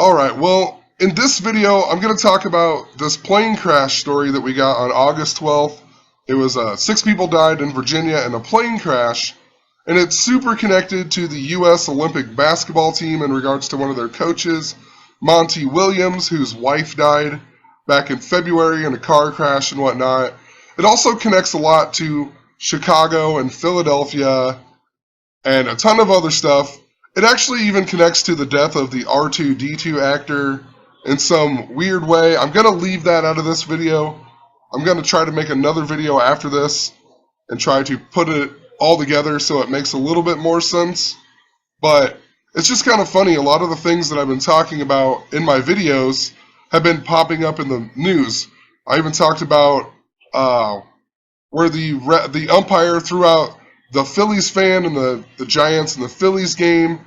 Alright, well, in this video, I'm going to talk about this plane crash story that we got on August 12th. It was 6 people died in Virginia in a plane crash, and it's super connected to the U.S. Olympic basketball team in regards to one of their coaches, Monty Williams, whose wife died back in February in a car crash and whatnot. It also connects a lot to Chicago and Philadelphia and a ton of other stuff. It actually even connects to the death of the R2-D2 actor in some weird way. I'm going to leave that out of this video. I'm going to try to make another video after this and try to put it all together so it makes a little bit more sense. But it's just kind of funny. A lot of the things that I've been talking about in my videos have been popping up in the news. I even talked about where the umpire threw out the Phillies fan and the Giants and the Phillies game.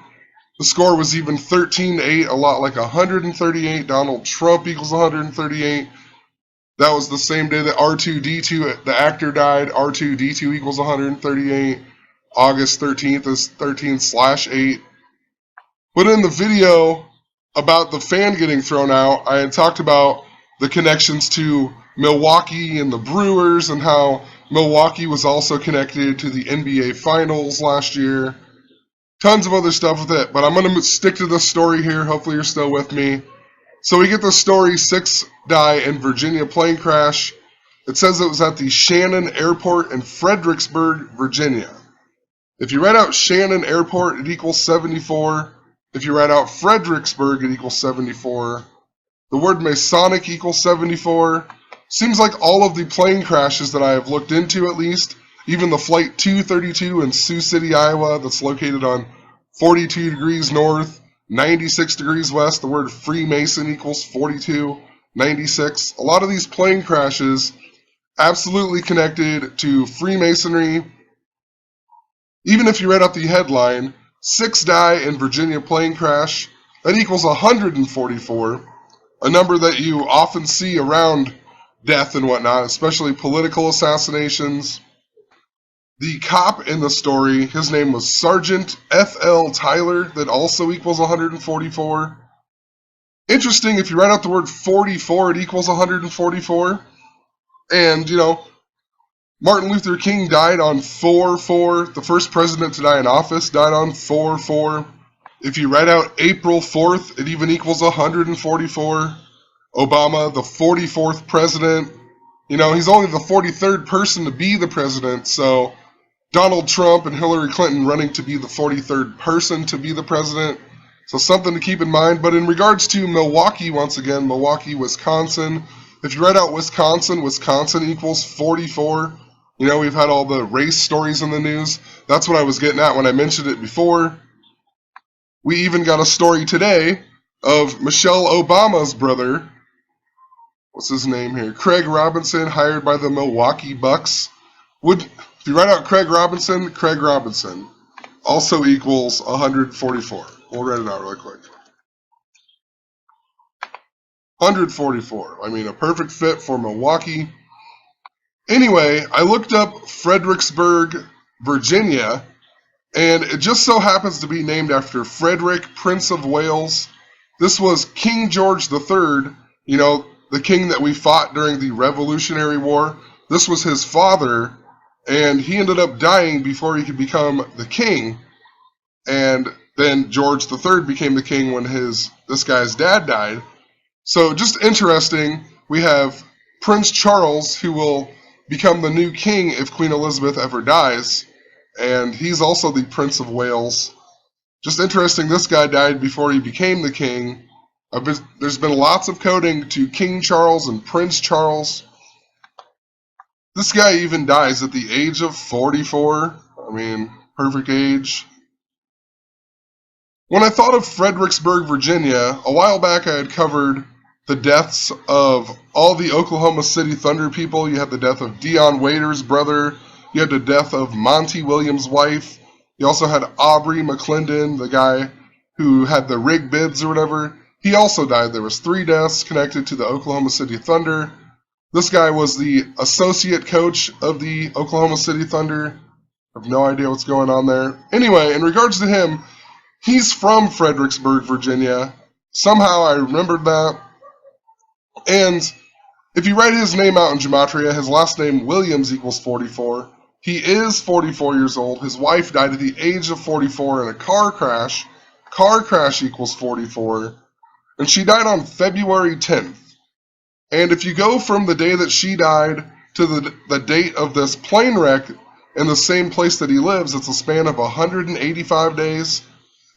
The score was even 13-8, a lot like 138. Donald Trump equals 138. That was the same day that R2-D2, the actor, died. R2-D2 equals 138. August 13th is 13/8. But in the video about the fan getting thrown out, I had talked about the connections to Milwaukee and the Brewers and how Milwaukee was also connected to the NBA Finals last year. Tons of other stuff with it, but I'm going to stick to the story here. Hopefully you're still with me. So we get the story, 6 die in Virginia plane crash. It says it was at the Shannon Airport in Fredericksburg, Virginia. If you write out Shannon Airport, it equals 74. If you write out Fredericksburg, it equals 74. The word Masonic equals 74. Seems like all of the plane crashes that I have looked into, at least, even the Flight 232 in Sioux City, Iowa, that's located on 42 degrees north, 96 degrees west, the word Freemason equals 42, 96. A lot of these plane crashes absolutely connected to Freemasonry. Even if you read out the headline, 6 die in Virginia plane crash, that equals 144, a number that you often see around death and whatnot, especially political assassinations. The cop in the story, his name was Sergeant F.L. Tyler, that also equals 144. Interesting, if you write out the word 44, it equals 144. And, you know, Martin Luther King died on 4/4. The first president to die in office died on 4/4. If you write out April 4th, it even equals 144. Obama, the 44th president. You know, he's only the 43rd person to be the president, so Donald Trump and Hillary Clinton running to be the 43rd person to be the president. So something to keep in mind. But in regards to Milwaukee, once again, Milwaukee, Wisconsin, if you write out Wisconsin, Wisconsin equals 44. You know, we've had all the race stories in the news. That's what I was getting at when I mentioned it before. We even got a story today of Michelle Obama's brother. What's his name here? Craig Robinson, hired by the Milwaukee Bucks. If you write out Craig Robinson also equals 144. We'll write it out really quick. 144. I mean, a perfect fit for Milwaukee. Anyway, I looked up Fredericksburg, Virginia, and it just so happens to be named after Frederick, Prince of Wales. This was King George III, you know, the king that we fought during the Revolutionary War. This was his father, and he ended up dying before he could become the king. And then George III became the king when this guy's dad died. So just interesting, we have Prince Charles, who will become the new king if Queen Elizabeth ever dies. And he's also the Prince of Wales. Just interesting, this guy died before he became the king. There's been lots of coding to King Charles and Prince Charles. This guy even dies at the age of 44. I mean, perfect age. When I thought of Fredericksburg, Virginia, a while back I had covered the deaths of all the Oklahoma City Thunder people. You had the death of Dion Waiters' brother. You had the death of Monty Williams' wife. You also had Aubrey McClendon, the guy who had the rig bids or whatever. He also died. There was 3 deaths connected to the Oklahoma City Thunder. This guy was the associate coach of the Oklahoma City Thunder. I have no idea what's going on there. Anyway, in regards to him, he's from Fredericksburg, Virginia. Somehow I remembered that. And if you write his name out in gematria, his last name Williams equals 44. He is 44 years old. His wife died at the age of 44 in a car crash. Car crash equals 44. And she died on February 10th. And if you go from the day that she died to the date of this plane wreck in the same place that he lives, it's a span of 185 days.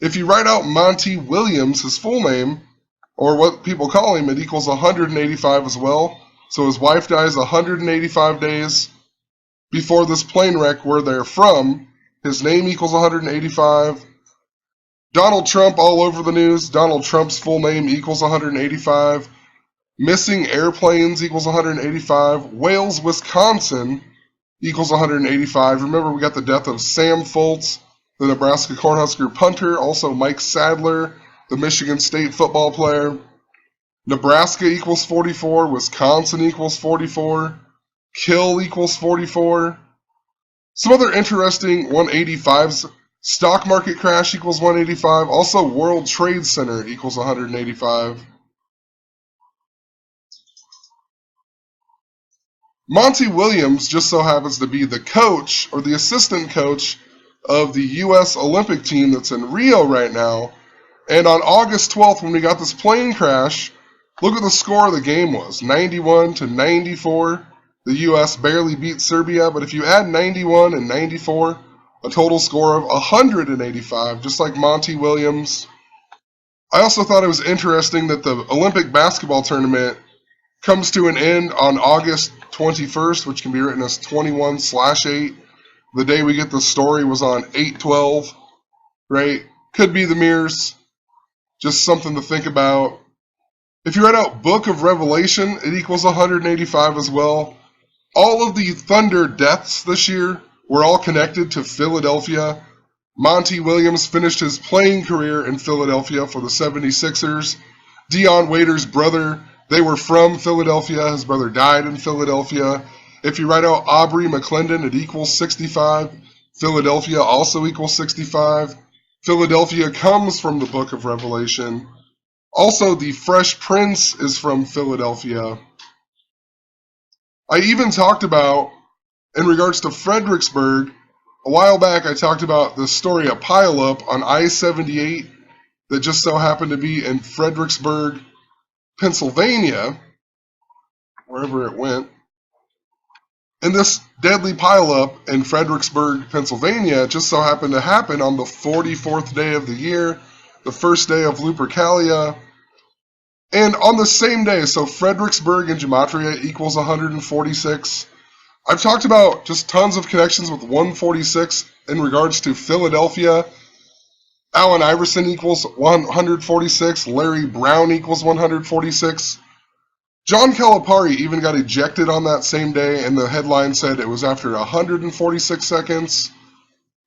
If you write out Monty Williams, his full name, or what people call him, it equals 185 as well. So his wife dies 185 days before this plane wreck where they're from. His name equals 185. Donald Trump all over the news. Donald Trump's full name equals 185. Missing airplanes equals 185. Wales, Wisconsin equals 185. Remember, we got the death of Sam Foltz, the Nebraska Cornhusker punter. Also Mike Sadler, the Michigan State football player. Nebraska equals 44. Wisconsin equals 44. Kill equals 44. Some other interesting 185s. Stock market crash equals 185. Also, World Trade Center equals 185. Monty Williams just so happens to be the coach or the assistant coach of the U.S. Olympic team that's in Rio right now. And on August 12th, when we got this plane crash, look what the score of the game was. 91-94. The U.S. barely beat Serbia, but if you add 91 and 94, a total score of 185, just like Monty Williams. I also thought it was interesting that the Olympic basketball tournament comes to an end on August 21st, which can be written as 21/8. The day we get the story was on 8/12, right? Could be the mirrors. Just something to think about. If you write out Book of Revelation, it equals 185 as well. All of the Thunder deaths this year were all connected to Philadelphia. Monty Williams finished his playing career in Philadelphia for the 76ers. Dion Waiters' brother, they were from Philadelphia. His brother died in Philadelphia. If you write out Aubrey McClendon, it equals 65. Philadelphia also equals 65. Philadelphia comes from the Book of Revelation. Also, the Fresh Prince is from Philadelphia. I even talked about, in regards to Fredericksburg, a while back I talked about the story of pileup on I-78 that just so happened to be in Fredericksburg, Pennsylvania, wherever it went. And this deadly pileup in Fredericksburg, Pennsylvania just so happened to happen on the 44th day of the year, the first day of Lupercalia. And on the same day, so Fredericksburg in gematria equals 146. I've talked about just tons of connections with 146 in regards to Philadelphia. Allen Iverson equals 146. Larry Brown equals 146. John Calipari even got ejected on that same day, and the headline said it was after 146 seconds,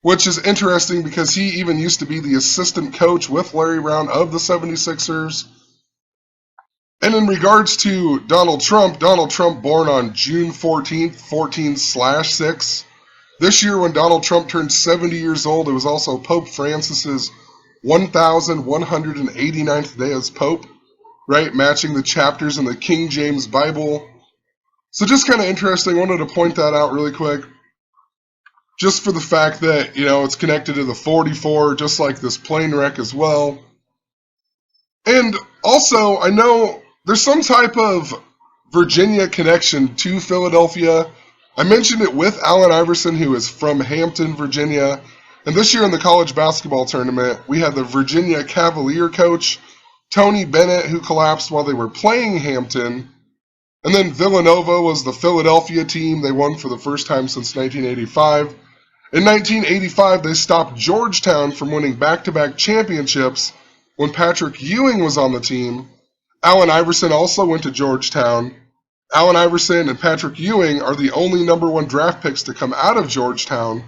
which is interesting because he even used to be the assistant coach with Larry Brown of the 76ers. And in regards to Donald Trump born on June 14th, 14/6. This year when Donald Trump turned 70 years old, it was also Pope Francis's 1,189th day as Pope, right? Matching the chapters in the King James Bible. So just kind of interesting. Wanted to point that out really quick. Just for the fact that, it's connected to the 44, just like this plane wreck as well. And also, I know there's some type of Virginia connection to Philadelphia. I mentioned it with Allen Iverson, who is from Hampton, Virginia. And this year in the college basketball tournament, we had the Virginia Cavalier coach, Tony Bennett, who collapsed while they were playing Hampton. And then Villanova was the Philadelphia team. They won for the first time since 1985. In 1985, they stopped Georgetown from winning back-to-back championships when Patrick Ewing was on the team. Allen Iverson also went to Georgetown. Allen Iverson and Patrick Ewing are the only #1 draft picks to come out of Georgetown.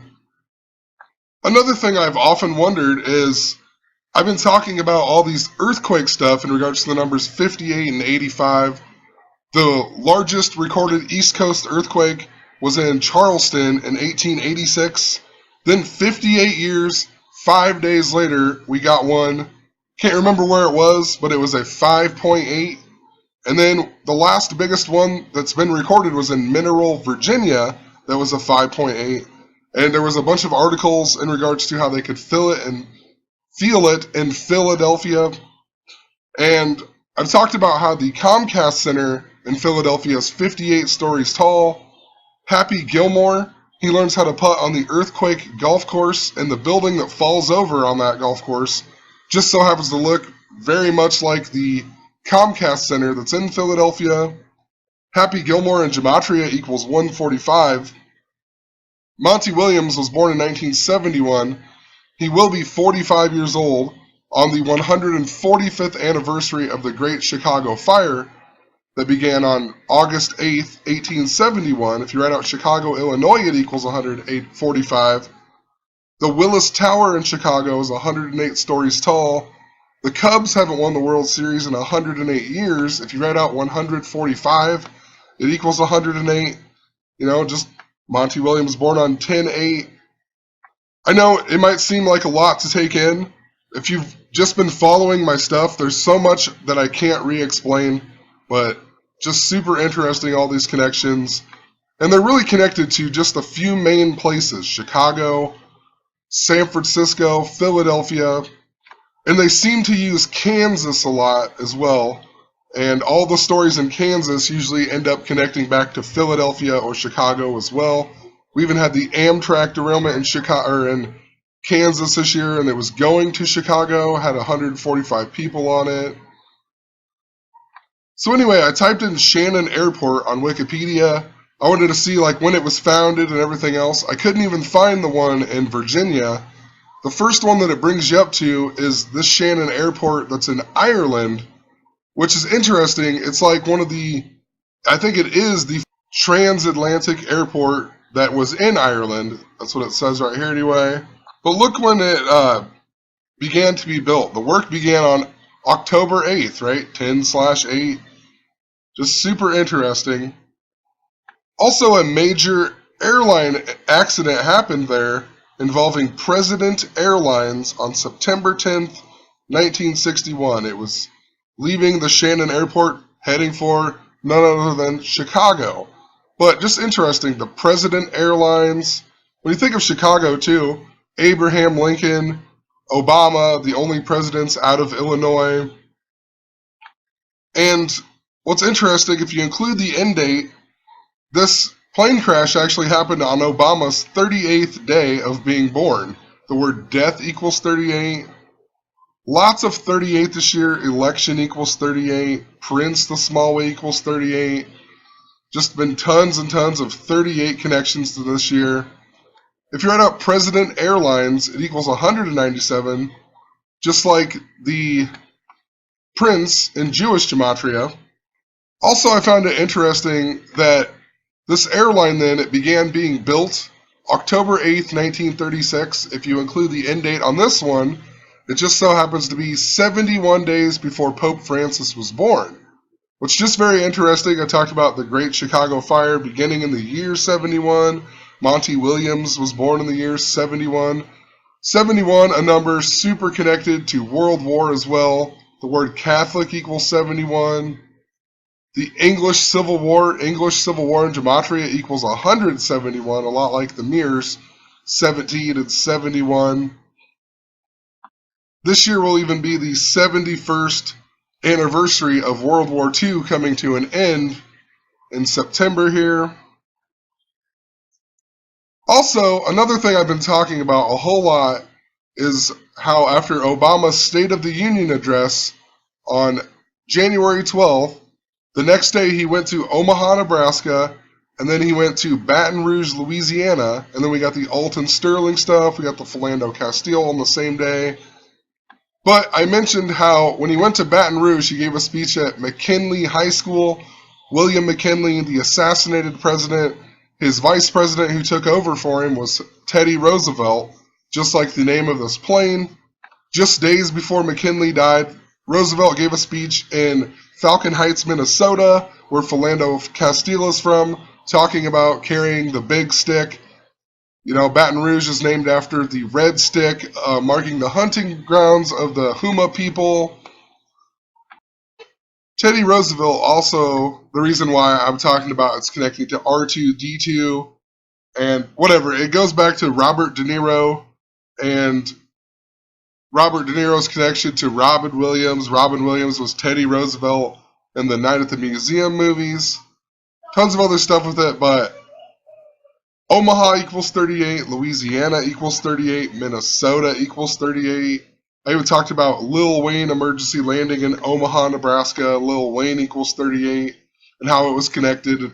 Another thing I've often wondered is, I've been talking about all these earthquake stuff in regards to the numbers 58 and 85. The largest recorded East Coast earthquake was in Charleston in 1886. Then 58 years, 5 days later, we got one Can't remember where it was, but it was a 5.8. And then the last biggest one that's been recorded was in Mineral, Virginia. That was a 5.8. And there was a bunch of articles in regards to how they could feel it in Philadelphia. And I've talked about how the Comcast Center in Philadelphia is 58 stories tall. Happy Gilmore, he learns how to putt on the Earthquake golf course, and the building that falls over on that golf course just so happens to look very much like the Comcast Center that's in Philadelphia. Happy Gilmore in Gematria equals 145. Monty Williams was born in 1971. He will be 45 years old on the 145th anniversary of the Great Chicago Fire that began on August 8th, 1871. If you write out Chicago, Illinois, it equals 145. The Willis Tower in Chicago is 108 stories tall. The Cubs haven't won the World Series in 108 years. If you write out 145, it equals 108. You know, just Monty Williams born on 10/8. I know it might seem like a lot to take in. If you've just been following my stuff, there's so much that I can't re-explain, but just super interesting, all these connections. And they're really connected to just a few main places: Chicago, San Francisco, Philadelphia, and they seem to use Kansas a lot as well. And all the stories in Kansas usually end up connecting back to Philadelphia or Chicago as well. We even had the Amtrak derailment in Kansas this year, and it was going to Chicago, had 145 people on it. So anyway, I typed in Shannon Airport on Wikipedia. I wanted to see like when it was founded and everything else. I couldn't even find the one in Virginia. The first one that it brings you up to is this Shannon Airport that's in Ireland, which is interesting. It's like I think it is the transatlantic airport that was in Ireland. That's what it says right here anyway. But look when it began to be built. The work began on October 8th, right? 10/8. Just super interesting. Also, a major airline accident happened there involving President Airlines on September 10th, 1961. It was leaving the Shannon Airport, heading for none other than Chicago. But just interesting, the President Airlines. When you think of Chicago too, Abraham Lincoln, Obama, the only presidents out of Illinois. And what's interesting, if you include the end date, this plane crash actually happened on Obama's 38th day of being born. The word death equals 38. Lots of 38 this year. Election equals 38. Prince the Small Way equals 38. Just been tons and tons of 38 connections to this year. If you write out President Airlines, it equals 197, just like the Prince in Jewish Gematria. Also, I found it interesting that this airline then, it began being built October 8th, 1936. If you include the end date on this one, it just so happens to be 71 days before Pope Francis was born, which is just very interesting. I talked about the Great Chicago Fire beginning in the year 71. Monty Williams was born in the year 71. 71, a number super connected to World War as well. The word Catholic equals 71. The English Civil War in Gematria equals 171, a lot like the mirrors, 17 and 71. This year will even be the 71st anniversary of World War II coming to an end in September here. Also, another thing I've been talking about a whole lot is how after Obama's State of the Union address on January 12th, the next day he went to Omaha, Nebraska, and then he went to Baton Rouge, Louisiana, and then we got the Alton Sterling stuff, we got the Philando Castile on the same day. But I mentioned how when he went to Baton Rouge, he gave a speech at McKinley High School. William McKinley, the assassinated president, his vice president who took over for him was Teddy Roosevelt, just like the name of this plane. Just days before McKinley died, Roosevelt gave a speech in Falcon Heights, Minnesota, where Philando Castile is from, talking about carrying the big stick. You know, Baton Rouge is named after the red stick, marking the hunting grounds of the Huma people. Teddy Roosevelt also, the reason why I'm talking about it's connecting to R2-D2 and whatever, it goes back to Robert De Niro and Robert De Niro's connection to Robin Williams. Robin Williams was Teddy Roosevelt in the Night at the Museum movies. Tons of other stuff with it, but Omaha equals 38, Louisiana equals 38, Minnesota equals 38. I even talked about Lil Wayne emergency landing in Omaha, Nebraska. Lil Wayne equals 38 and how it was connected.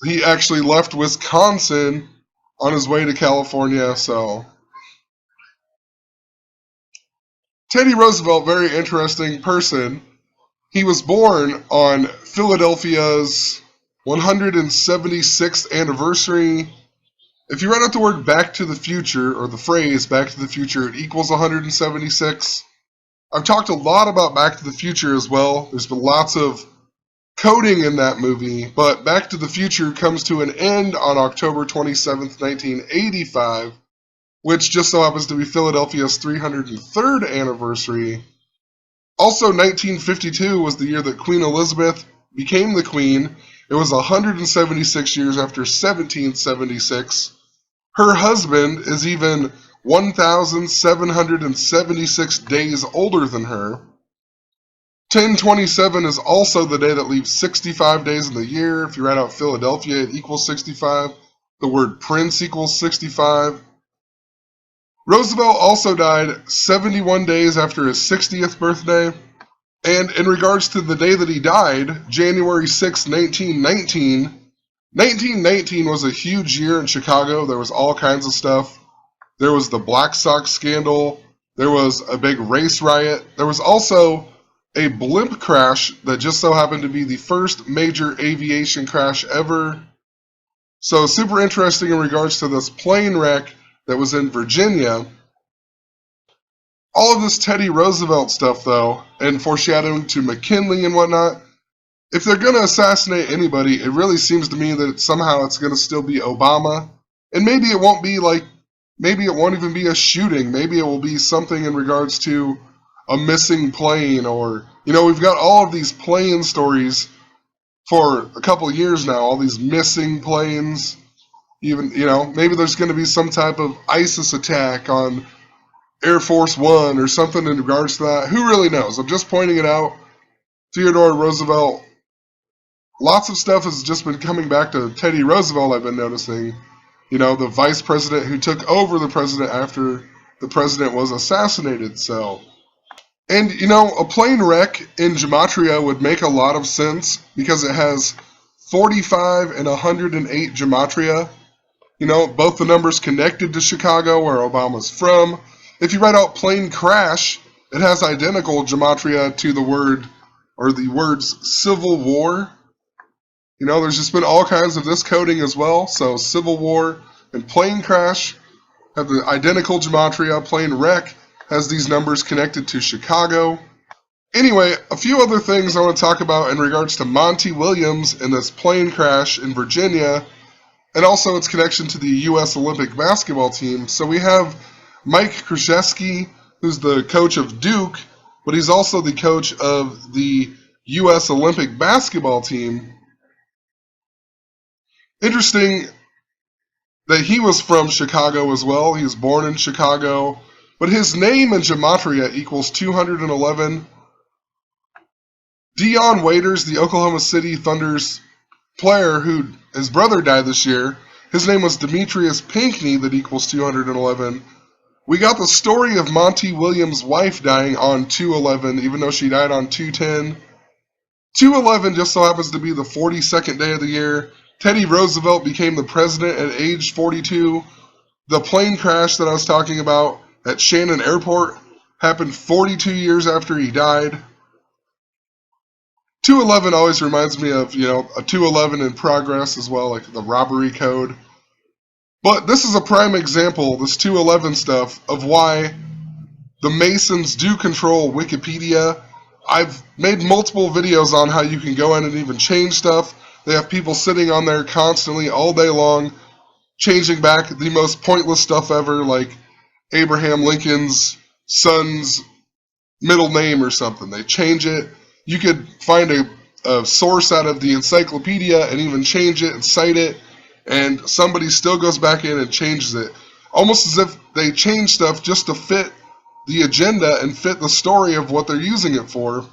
He actually left Wisconsin on his way to California, so Teddy Roosevelt, very interesting person. He was born on Philadelphia's 176th anniversary. If you write out the word Back to the Future, or the phrase Back to the Future, it equals 176. I've talked a lot about Back to the Future as well. There's been lots of coding in that movie, but Back to the Future comes to an end on October 27th, 1985, which just so happens to be Philadelphia's 303rd anniversary. Also, 1952 was the year that Queen Elizabeth became the Queen. It was 176 years after 1776. Her husband is even 1,776 days older than her. 1027 is also the day that leaves 65 days in the year. If you write out Philadelphia, it equals 65. The word Prince equals 65. Roosevelt also died 71 days after his 60th birthday. And in regards to the day that he died, January 6, 1919, 1919 was a huge year in Chicago. There was all kinds of stuff. There was the Black Sox scandal. There was a big race riot. There was also a blimp crash that just so happened to be the first major aviation crash ever. So super interesting in regards to this plane wreck that was in Virginia. All of this Teddy Roosevelt stuff, though, and foreshadowing to McKinley and whatnot, if they're going to assassinate anybody, it really seems to me that somehow it's going to still be Obama. And maybe it won't be like, maybe it won't even be a shooting. Maybe it will be something in regards to a missing plane, or, you know, we've got all of these plane stories for a couple of years now, all these missing planes. Even, you know, maybe there's going to be some type of ISIS attack on Air Force One or something in regards to that. Who really knows? I'm just pointing it out. Theodore Roosevelt. Lots of stuff has just been coming back to Teddy Roosevelt, I've been noticing. You know, the vice president who took over the president after the president was assassinated, so. And, you know, a plane wreck in Gematria would make a lot of sense because it has 45 and 108 Gematria. You know, both the numbers connected to Chicago, where Obama's from. If you write out plane crash, it has identical Gematria to the word, or the words Civil War. You know, there's just been all kinds of this coding as well. So Civil War and plane crash have the identical Gematria. Plane wreck has these numbers connected to Chicago. Anyway, a few other things I want to talk about in regards to Monty Williams and this plane crash in Virginia, and also its connection to the U.S. Olympic basketball team. So we have Mike Krzyzewski, who's the coach of Duke, but he's also the coach of the U.S. Olympic basketball team. Interesting that he was from Chicago as well. He was born in Chicago, but his name in Gematria equals 211. Dion Waiters, the Oklahoma City Thunder's player who his brother died this year, his name was Demetrius Pinckney, that equals 211. We got the story of Monty Williams' wife dying on 2/11, even though she died on 2/10. 2/11 just so happens to be the 42nd day of the year. Teddy Roosevelt became the president at age 42. The plane crash that I was talking about at Shannon Airport happened 42 years after he died. 2/11 always reminds me of, you know, a 2/11 in progress as well, like the robbery code. But this is a prime example, this 2/11 stuff, of why the Masons do control Wikipedia. I've made multiple videos on how you can go in and even change stuff. They have people sitting on there constantly all day long changing back the most pointless stuff ever, like Abraham Lincoln's son's middle name or something. They change it. You could find a source out of the encyclopedia and even change it and cite it, and somebody still goes back in and changes it. Almost as if they change stuff just to fit the agenda and fit the story of what they're using it for.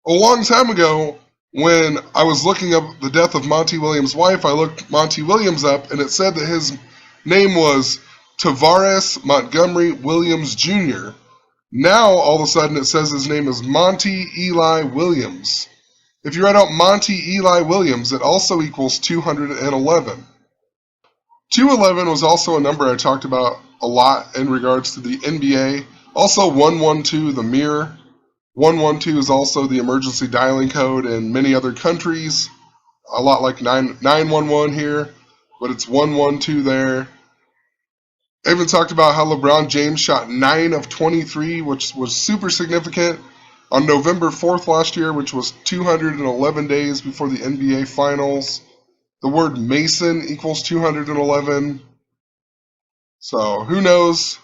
A long time ago, when I was looking up the death of Monty Williams' wife, I looked Monty Williams up, and it said that his name was Tavares Montgomery Williams Jr. Now, all of a sudden, it says his name is Monty Eli Williams. If you write out Monty Eli Williams, it also equals 211. 211 was also a number I talked about a lot in regards to the NBA. Also, 112, the mirror. 112 is also the emergency dialing code in many other countries. A lot like 911 here, but it's 112 there. I even talked about how LeBron James shot 9 of 23, which was super significant, on November 4th last year, which was 211 days before the NBA Finals. The word Mason equals 211. So, who knows?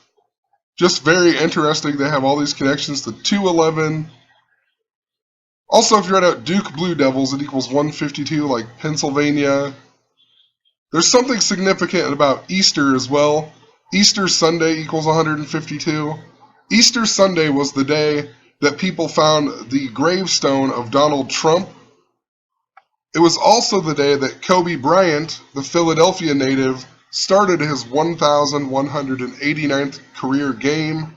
Just very interesting. They have all these connections to 211. Also, if you write out Duke Blue Devils, it equals 152, like Pennsylvania. There's something significant about Easter as well. Easter Sunday equals 152. Easter Sunday was the day that people found the gravestone of Donald Trump. It was also the day that Kobe Bryant, the Philadelphia native, started his 1,189th career game. I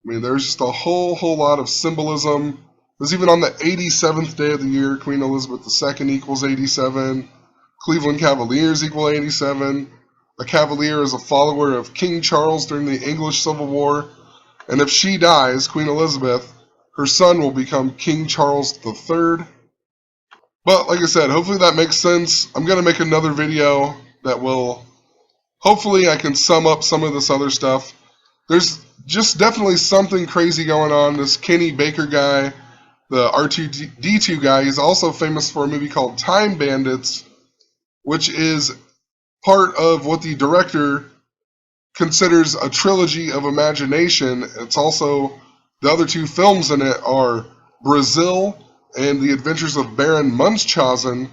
mean, there's just a whole lot of symbolism. It was even on the 87th day of the year. Queen Elizabeth II equals 87. Cleveland Cavaliers equal 87. A Cavalier is a follower of King Charles during the English Civil War. And if she dies, Queen Elizabeth, her son will become King Charles III. But like I said, hopefully that makes sense. I'm going to make another video that will, hopefully I can sum up some of this other stuff. There's just definitely something crazy going on. This Kenny Baker guy, the R2-D2 guy, he's also famous for a movie called Time Bandits, which is part of what the director considers a trilogy of imagination. It's also, the other two films in it are Brazil and The Adventures of Baron Munchausen.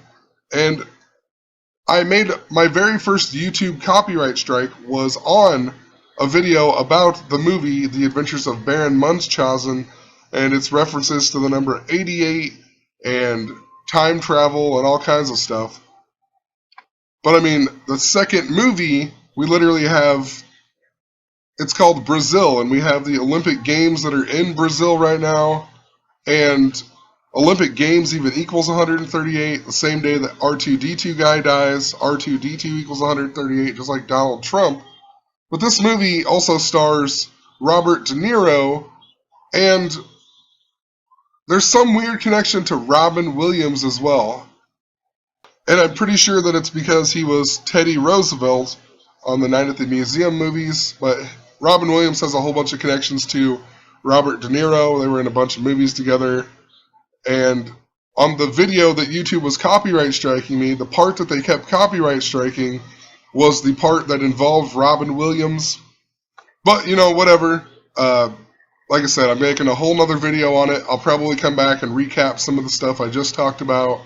And I made my very first YouTube copyright strike was on a video about the movie The Adventures of Baron Munchausen and its references to the number 88 and time travel and all kinds of stuff. But I mean, the second movie, we literally have, it's called Brazil, and we have the Olympic Games that are in Brazil right now, and Olympic Games even equals 138, the same day that R2-D2 guy dies, R2-D2 equals 138, just like Donald Trump. But this movie also stars Robert De Niro, and there's some weird connection to Robin Williams as well. And I'm pretty sure that it's because he was Teddy Roosevelt on the Night at the Museum movies, but Robin Williams has a whole bunch of connections to Robert De Niro. They were in a bunch of movies together. And on the video that YouTube was copyright striking me, the part that they kept copyright striking was the part that involved Robin Williams. But, you know, whatever. Like I said, I'm making a whole nother video on it. I'll probably come back and recap some of the stuff I just talked about.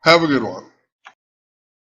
Have a good one.